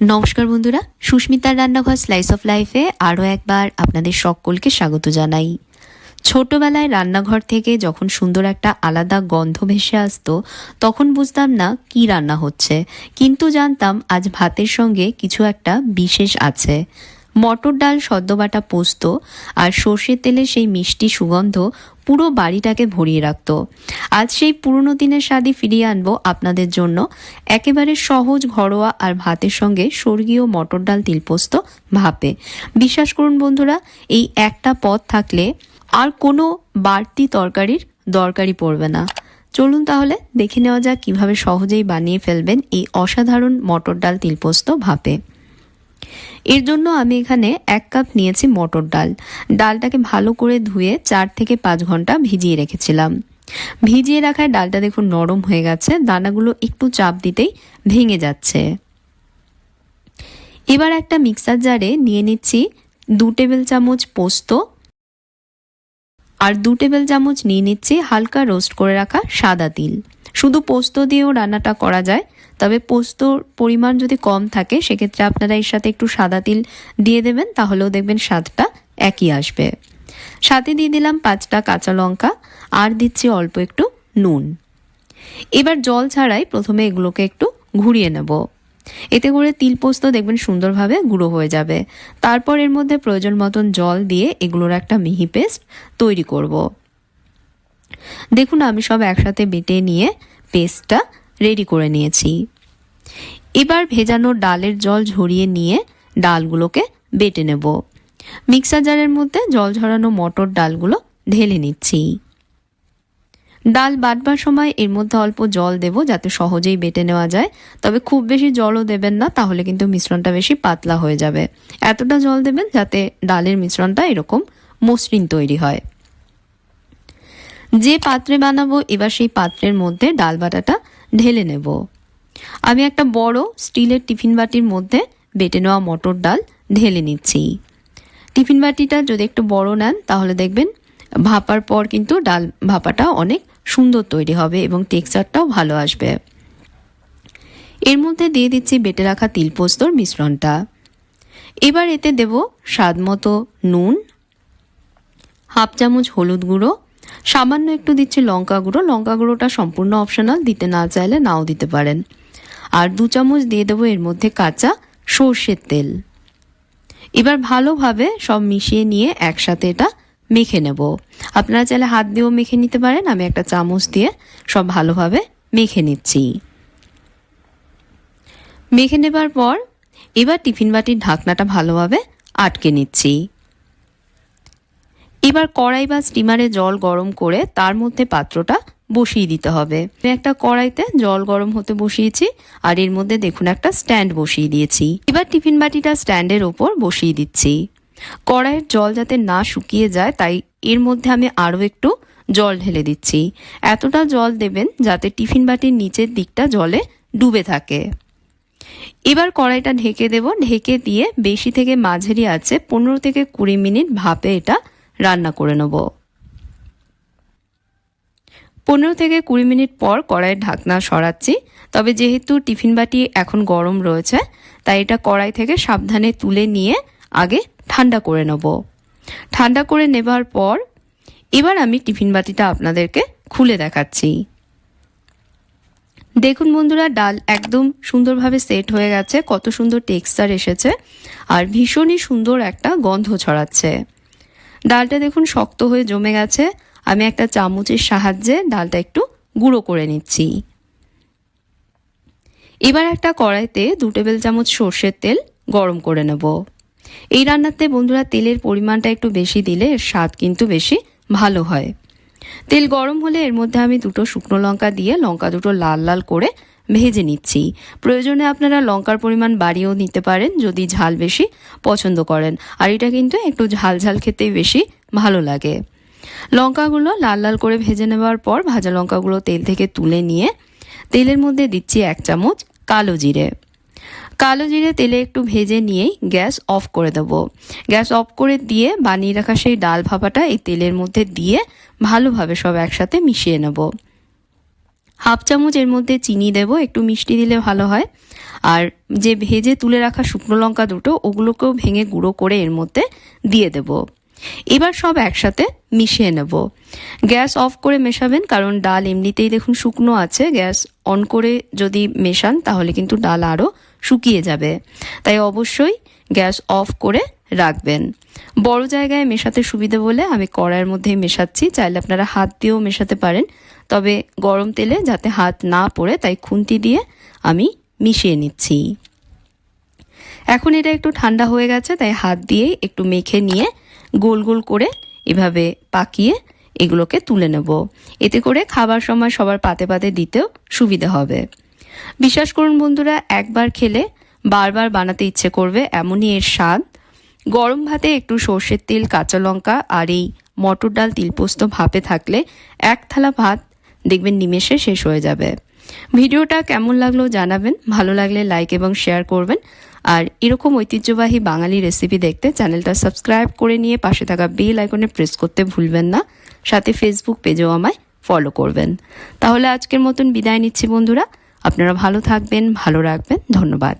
নমস্কার বন্ধুরা, সুস্মিতার রান্নাঘর স্লাইস অফ লাইফে আরও একবার আপনাদের সকলকে স্বাগত জানাই। ছোটবেলায় রান্নাঘর থেকে যখন সুন্দর একটা আলাদা গন্ধ ভেসে আসতো তখন বুঝতাম না কি রান্না হচ্ছে, কিন্তু জানতাম আজ ভাতের সঙ্গে কিছু একটা বিশেষ আছে। মটর ডাল, সদ্যবাটা পোস্ত আর সর্ষের তেলের সেই মিষ্টি সুগন্ধ পুরো বাড়িটাকে ভরিয়ে রাখত। আজ সেই পুরনো দিনের স্বাদই ফিরিয়ে আনবো আপনাদের জন্য, একেবারে সহজ, ঘরোয়া আর ভাতের সঙ্গে স্বর্গীয় মটর ডাল তিলপোস্ত ভাপে। বিশ্বাস করুন বন্ধুরা, এই একটা পদ থাকলে আর কোনো বাড়তি তরকারির দরকারই পড়বে না। চলুন তাহলে দেখে নেওয়া যাক কীভাবে সহজেই বানিয়ে ফেলবেন এই অসাধারণ মটর ডাল তিলপোস্ত ভাপে। এর জন্য আমি এখানে 1 কাপ নিয়েছি মটর ডাল। ডালটাকে ভালো করে ধুয়ে 4 থেকে 5 ঘন্টা ভিজিয়ে রেখেছিলাম। ভিজিয়ে রাখায় ডালটা দেখুন নরম হয়ে গেছে, দানাগুলো একটু চাপ দিতেই ভেঙে যাচ্ছে। এবার একটা মিক্সার জারে নিয়ে নিচ্ছি 2 টেবিল চামচ পোস্ত আর 2 টেবিল চামচ নিয়ে নিচ্ছি হালকা রোস্ট করে রাখা সাদা তিল। শুধু পোস্ত দিয়েও রান্নাটা করা যায়, তবে পোস্তর পরিমাণ যদি কম থাকে সেক্ষেত্রে আপনারা এর সাথে একটু সাদা তিল দিয়ে দেবেন, তাহলেও দেখবেন স্বাদটা একই আসবে। সাথে দিয়ে দিলাম 5টা কাঁচা লঙ্কা আর দিচ্ছি অল্প একটু নুন। এবার জল ছাড়াই প্রথমে এগুলোকে একটু ঘুরিয়ে নেব, এতে করে তিল পোস্ত দেখবেন সুন্দরভাবে গুঁড়ো হয়ে যাবে। তারপর এর মধ্যে প্রয়োজন মতন জল দিয়ে এগুলোর একটা মিহি পেস্ট তৈরি করব। দেখুন আমি সব একসাথে বেটে নিয়ে পেস্টটা রেডি করে নিয়েছি। এবার ভেজানো ডালের জল ঝরিয়ে নিয়ে ডালগুলোকে বেটে নেব। মিক্সার জারের মধ্যে জল ঝরানো মটর ডালগুলো ঢেলে নিচ্ছি। ডাল বাটবার সময় এর মধ্যে অল্প জল দেব যাতে সহজেই বেটে নেওয়া যায়, তবে খুব বেশি জলও দেবেন না, তাহলে কিন্তু মিশ্রণটা বেশি পাতলা হয়ে যাবে। এতটা জল দেবেন যাতে ডালের মিশ্রণটা এরকম মসৃণ তৈরি হয়। যে পাত্রে বানাবো এবার সেই পাত্রের মধ্যে ডাল বাটাটা ঢেলে নেব। আমি একটা বড় স্টিলের টিফিন বাটির মধ্যে বেটে নেওয়া মটর ডাল ঢেলে নিচ্ছি। টিফিন বাটিটা যদি একটু বড় নেন তাহলে দেখবেন ভাপার পর কিন্তু ডাল ভাপাটা অনেক সুন্দর তৈরি হবে এবং টেক্সচারটাও ভালো আসবে। এর মধ্যে দিয়ে দিচ্ছি বেটে রাখা তিলপোস্তর মিশ্রণটা। এবার এতে দেব স্বাদ মতো নুন, হাফ চামচ হলুদ গুঁড়ো, সামান্য একটু দিচ্ছি লঙ্কা গুঁড়ো। লঙ্কা গুঁড়োটা সম্পূর্ণ অপশনাল, দিতে না চাইলে নাও দিতে পারেন। আর 2 চামচ দিয়ে দেবো এর মধ্যে কাঁচা সর্ষের তেল। এবার ভালোভাবে সব মিশিয়ে নিয়ে একসাথে এটা মেখে নেব। আপনারা চাইলে হাত দিয়েও মেখে নিতে পারেন, আমি একটা চামচ দিয়ে সব ভালোভাবে মেখে নিচ্ছি। মেখে নেবার পর এবার টিফিন বাটির ঢাকনাটা ভালোভাবে আটকে নিচ্ছি। এবার কড়াই বা স্টিমারে জল গরম করে তার মধ্যে পাত্রটা বসিয়ে দিতে হবে। আমি একটা কড়াইতে জল গরম হতে বসিয়েছি আর এর মধ্যে দেখুন একটা স্ট্যান্ড বসিয়ে দিয়েছি। এবার টিফিন বাটিটা স্ট্যান্ডের ওপর বসিয়ে দিচ্ছি। কড়াইয়ের জল যাতে না শুকিয়ে যায় তাই এর মধ্যে আমি আরও একটু জল ঢেলে দিচ্ছি। এতটা জল দেবেন যাতে টিফিন বাটির নিচের দিকটা জলে ডুবে থাকে। এবার কড়াইটা ঢেকে দেব। ঢেকে দিয়ে বেশি থেকে মাঝারি আঁচে 15 থেকে 20 মিনিট ভাপে এটা রান্না করে নেব। 15 থেকে 20 মিনিট পর কড়াইয়ের ঢাকনা সরাচ্ছি, তবে যেহেতু টিফিন বাটি এখন গরম রয়েছে তাই এটা কড়াই থেকে সাবধানে তুলে নিয়ে আগে ঠান্ডা করে নেব। ঠান্ডা করে নেবার পর এবার আমি টিফিন বাটিটা আপনাদেরকে খুলে দেখাচ্ছি। দেখুন বন্ধুরা, ডাল একদম সুন্দরভাবে সেট হয়ে গেছে, কত সুন্দর টেক্সচার এসেছে আর ভীষণই সুন্দর একটা গন্ধ ছড়াচ্ছে। ডালটা দেখুন শক্ত হয়ে জমে গেছে। আমি একটা চামচের সাহায্যে ডালটা একটু গুঁড়ো করে নিচ্ছি। এবার একটা কড়াইতে 2 টেবিল চামচ সর্ষের তেল গরম করে নেব। এই রান্নাতে বন্ধুরা তেলের পরিমাণটা একটু বেশি দিলে এর স্বাদ কিন্তু বেশি ভালো হয়। তেল গরম হলে এর মধ্যে আমি 2টো শুকনো লঙ্কা দিয়ে লঙ্কা দুটো লাল লাল করে ভেজে নিচ্ছি। প্রয়োজনে আপনারা লঙ্কার পরিমাণ বাড়িয়েও নিতে পারেন যদি ঝাল বেশি পছন্দ করেন, আর এটা কিন্তু একটু ঝাল ঝাল খেতেই বেশি ভালো লাগে। লঙ্কাগুলো লাল লাল করে ভেজে নেওয়ার পর ভাজা লঙ্কাগুলো তেল থেকে তুলে নিয়ে তেলের মধ্যে দিচ্ছি 1 চামচ কালো জিরে। কালো জিরে তেলে একটু ভেজে নিয়েই গ্যাস অফ করে দেব। গ্যাস অফ করে দিয়ে বানিয়ে রাখা সেই ডাল ভাপাটা এই তেলের মধ্যে দিয়ে ভালোভাবে সব একসাথে মিশিয়ে নেব। হাফ চামচ এর মধ্যে চিনি দেব, একটু মিষ্টি দিলে ভালো হয়। আর যে ভেজে তুলে রাখা শুকনো লঙ্কা দুটো, ওগুলোকেও ভেঙে গুঁড়ো করে এর মধ্যে দিয়ে দেব। এবার সব একসাথে মিশিয়ে নেব। গ্যাস অফ করে মেশাবেন, কারণ ডাল এমনিতেই দেখুন শুকনো আছে। গ্যাস অন করে যদি মেশান তাহলে কিন্তু ডাল আরও শুকিয়ে যাবে, তাই অবশ্যই গ্যাস অফ করে রাখবেন। বড় জায়গায় মেশাতে সুবিধে বলে আমি কড়াইয়ের মধ্যেই মেশাচ্ছি, চাইলে আপনারা হাত দিয়েও মেশাতে পারেন, তবে গরম তেলে যাতে হাত না পড়ে তাই খুন্তি দিয়ে আমি মিশিয়ে নিচ্ছি। এখন এটা একটু ঠান্ডা হয়ে গেছে, তাই হাত দিয়ে একটু মেখে নিয়ে গোল গোল করে এভাবে পাকিয়ে এগুলোকে তুলে নেব। এতে করে খাবার সময় সবার পাতে পাতে দিতেও সুবিধা হবে। বিশ্বাস করুন বন্ধুরা, একবার খেলে বারবার বানাতে ইচ্ছে করবে, এমনই এর স্বাদ। গরম ভাতে একটু সর্ষের তেল, কাঁচা লঙ্কা আর এই মটর ডাল তিলপোস্ত ভাপে থাকলে এক থালা ভাত দেখবেন নিমেষে শেষ হয়ে যাবে। ভিডিওটা কেমন লাগলো জানাবেন, ভালো লাগলে লাইক এবং শেয়ার করবেন। আর এরকম ঐতিহ্যবাহী বাঙালি রেসিপি দেখতে চ্যানেলটা সাবস্ক্রাইব করে নিয়ে পাশে থাকা বেল আইকনে প্রেস করতে ভুলবেন না। সাথে ফেসবুক পেজেও আমায় ফলো করবেন। তাহলে আজকের মতন বিদায় নিচ্ছি বন্ধুরা, আপনারা ভালো থাকবেন, ভালো রাখবেন। ধন্যবাদ।